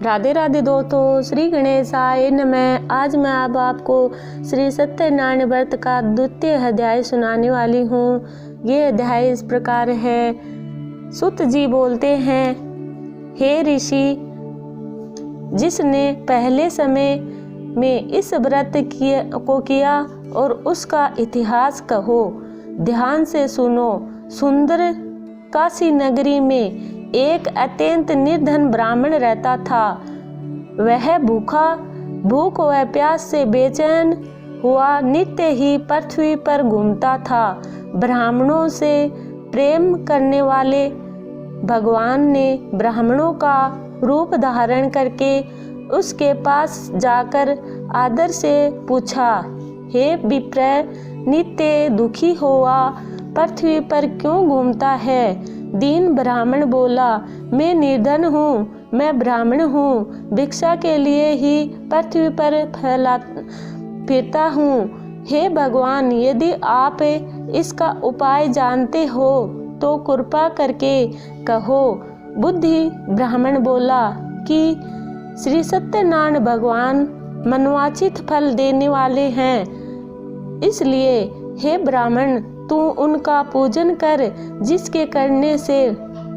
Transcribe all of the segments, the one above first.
राधे राधे दोस्तों, श्री गणेशाय नमः। आज मैं अब आपको श्री सत्यनारायण व्रत का द्वितीय अध्याय सुनाने वाली हूँ। ये अध्याय इस प्रकार है। सुत जी बोलते हैं, हे ऋषि, जिसने पहले समय में इस व्रत को किया और उसका इतिहास कहो, ध्यान से सुनो। सुंदर काशी नगरी में एक अत्यंत निर्धन ब्राह्मण रहता था। वह भूख व प्यास से बेचैन हुआ नित्य ही पृथ्वी पर घूमता था। ब्राह्मणों से प्रेम करने वाले भगवान ने ब्राह्मणों का रूप धारण करके उसके पास जाकर आदर से पूछा, हे विप्र, नित्य दुखी हुआ पृथ्वी पर क्यों घूमता है? दीन ब्राह्मण बोला, मैं निर्धन हूँ, मैं ब्राह्मण हूँ, भिक्षा के लिए ही पृथ्वी पर फिरता हूँ। हे भगवान, यदि आप इसका उपाय जानते हो तो कृपा करके कहो। बुद्धि ब्राह्मण बोला कि श्री सत्यनारायण भगवान मनवांछित फल देने वाले हैं, इसलिए हे ब्राह्मण, तू उनका पूजन कर, जिसके करने से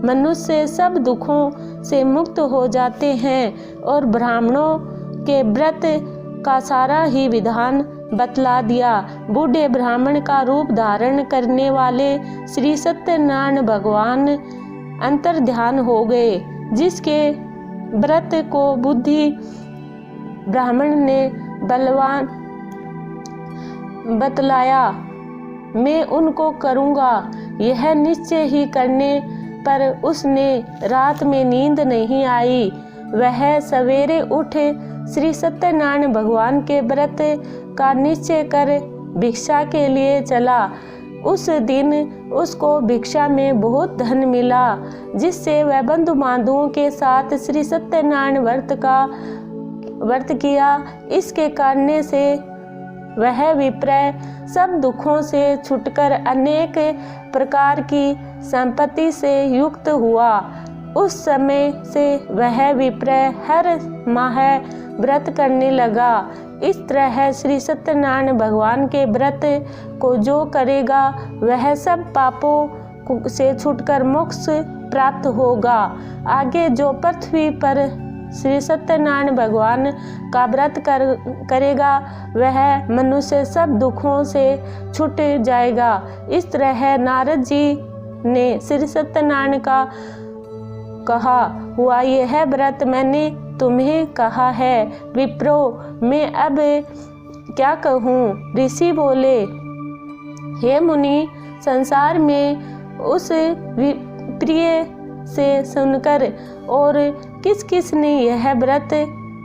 मनुष्य सब दुखों से मुक्त हो जाते हैं। और ब्राह्मणों के व्रत का सारा ही विधान बतला दिया। बूढ़े ब्राह्मण का रूप धारण करने वाले श्री सत्यनारायण भगवान अंतर ध्यान हो गए, जिसके व्रत को बुद्धि ब्राह्मण ने बलवान बतलाया। मैं उनको करूँगा, यह निश्चय ही करने पर उसने रात में नींद नहीं आई। वह सवेरे उठ श्री सत्यनारायण भगवान के व्रत का निश्चय कर भिक्षा के लिए चला। उस दिन उसको भिक्षा में बहुत धन मिला, जिससे वह बंधु बांधवों के साथ श्री सत्यनारायण व्रत किया। इसके करने से वह विप्र सब दुखों से छुटकर अनेक प्रकार की संपत्ति से युक्त हुआ। उस समय से वह विप्र हर माह व्रत करने लगा। इस तरह श्री सत्यनारायण भगवान के व्रत को जो करेगा वह सब पापों से छूटकर मोक्ष प्राप्त होगा। आगे जो पृथ्वी पर श्री सत्यनारायण भगवान का व्रत करेगा वह मनुष्य सब दुखों से छूट जाएगा। इस तरह नारद जी ने श्री सत्यनारायण का कहा हुआ यह व्रत मैंने तुम्हें कहा है। विप्रो, मैं अब क्या कहूँ? ऋषि बोले, हे मुनि, संसार में उस प्रिय से सुनकर और किस किस ने यह व्रत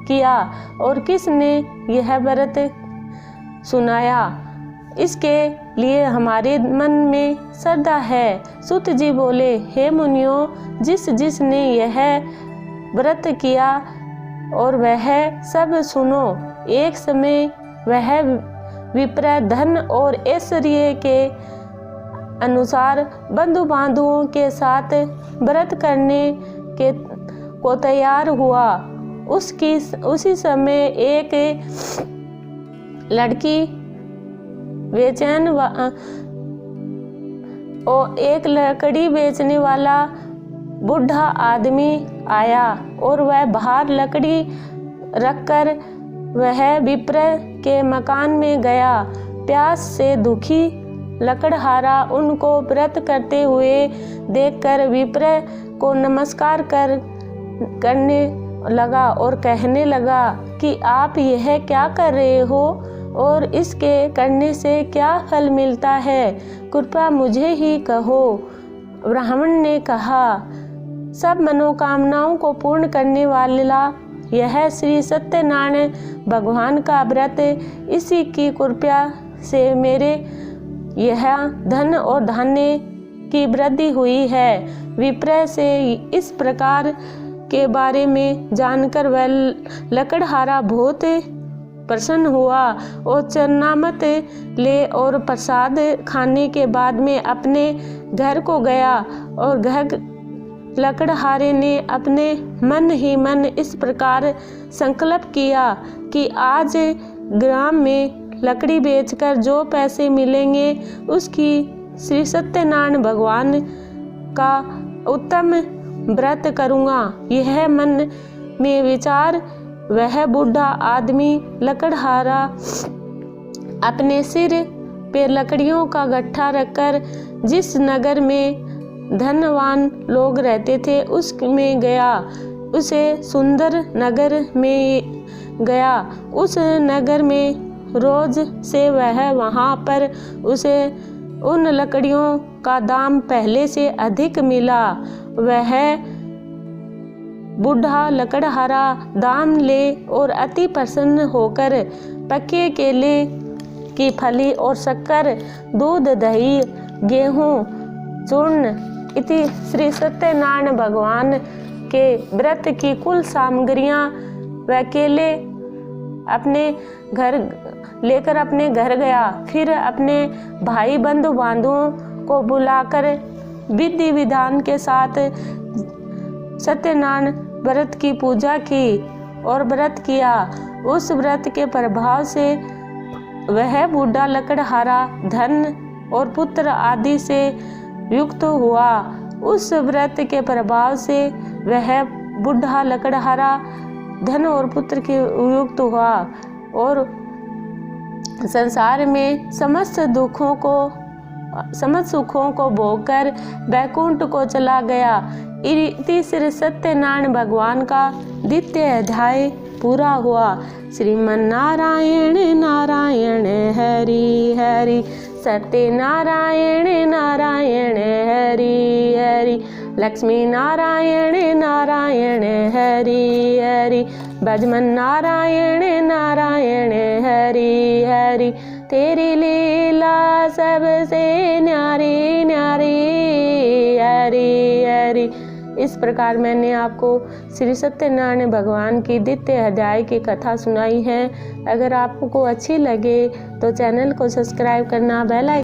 किया और किसने यह व्रत सुनाया, इसके लिए हमारे मन में श्रद्धा है। सुत जी बोले, हे मुनियों, जिसने यह व्रत किया और वह सब सुनो। एक समय वह विप्र धन और ऐश्वर्य के अनुसार बंधु बांधवों के साथ व्रत करने को तैयार हुआ। उसी समय एक लड़की बेचैन और एक लकड़ी बेचने वाला बूढ़ा आदमी आया और वह बाहर लकड़ी रखकर वह विप्र के मकान में गया। प्यास से दुखी लकड़हारा उनको व्रत करते हुए देखकर विप्र को नमस्कार करने लगा और कहने लगा कि आप यह क्या कर रहे हो और इसके करने से क्या फल मिलता है? कृपया मुझे ही कहो। ब्राह्मण ने कहा, सब मनोकामनाओं को पूर्ण करने वाला यह श्री सत्यनारायण भगवान का व्रत, इसी की कृपा से मेरे यह धन और धान्य की वृद्धि हुई है। विप्र से इस प्रकार के बारे में जानकर वह लकड़हारा बहुत प्रसन्न हुआ और चरणामत ले और प्रसाद खाने के बाद में अपने घर को गया और घर लकड़हारे ने अपने मन ही मन इस प्रकार संकल्प किया कि आज ग्राम में लकड़ी बेचकर जो पैसे मिलेंगे उसकी श्री सत्यनारायण भगवान का उत्तम व्रत करूँगा। यह मन में विचार वह बूढ़ा आदमी लकड़हारा अपने सिर पे लकड़ियों का गट्ठा रखकर जिस नगर में धनवान लोग रहते थे उसमें गया। उसे सुंदर नगर में गया। उस नगर में रोज से वह वहाँ पर उसे उन लकड़ियों का दाम पहले से अधिक मिला। वह बूढ़ा लकड़हारा दाम ले और अति प्रसन्न होकर पके केले की फली और शक्कर, दूध, दही, गेहूँ, चूर्ण इति श्री सत्यनारायण भगवान के व्रत की कुल सामग्रियाँ व केले अपने घर लेकर अपने घर गया। फिर अपने भाई बंधु बांधवों को बुलाकर विधि विधान के साथ सत्यनारायण व्रत की पूजा की और व्रत किया। उस व्रत के प्रभाव से वह बूढ़ा लकड़हारा धन और पुत्र आदि से युक्त हुआ। उस व्रत के प्रभाव से वह बूढ़ा लकड़हारा धन और पुत्र के युक्त हुआ और संसार में समस्त सुखों को भोगकर वैकुंठ को चला गया। इति श्री सत्यनारायण भगवान का द्वितीय अध्याय पूरा हुआ। श्रीमन नारायण नारायण हरि हरि, सत्यनारायण नारायण हरि हरि, लक्ष्मी नारायण नारायण हरि हरि, भजमन नारायण नारायण हरि हरि, तेरी लीला सबसे न्यारी न्यारी हरि हरि। इस प्रकार मैंने आपको श्री सत्यनारायण भगवान की द्वितीय अध्याय की कथा सुनाई है। अगर आपको अच्छी लगे तो चैनल को सब्सक्राइब करना, बेल आइकन